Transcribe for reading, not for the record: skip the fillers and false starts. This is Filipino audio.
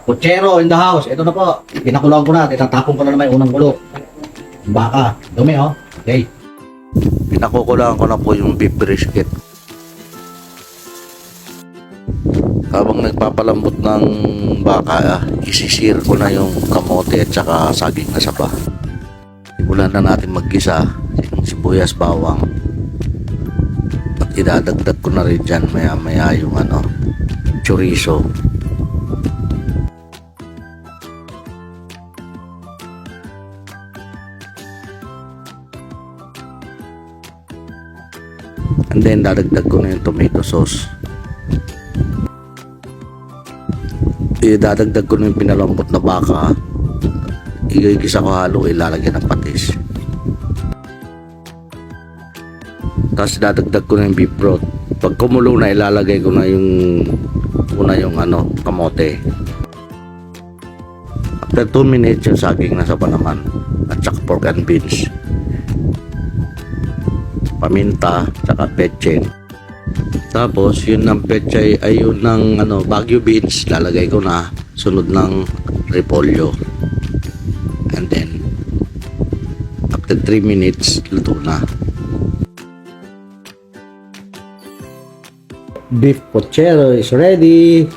Kutsero in the house. Ito na po. Pinakuloan ko na. Itatapon ko na naman yung unang gulo. Baka. Dumi oh. Okay. Pinakukulaan ko na po yung beef brisket. Habang nagpapalambot ng baka, isisir ko na yung kamote at saka saging na saba. Simulan na natin maggisa yung sibuyas, bawang. At idadagdag ko na rin dyan maya yung chorizo. And then dadagdag ko na yung tomato sauce. Idadagdag ko na yung pinalambot na baka. Igigisa ko halo, ilalagyan ng patis. Tapos dadagdag ko na yung beef broth. Pag kumulo na, ilalagay ko na yung kamote. After 2 minutes, yung saging nasa pa naman. At saka pork and beans. Paminta, saka petsen. Tapos yun ng petchay ay yun ng Baguio beans, lalagay ko na, sunod ng repolyo. And then after 3 minutes, luto na. Beef pochero is ready.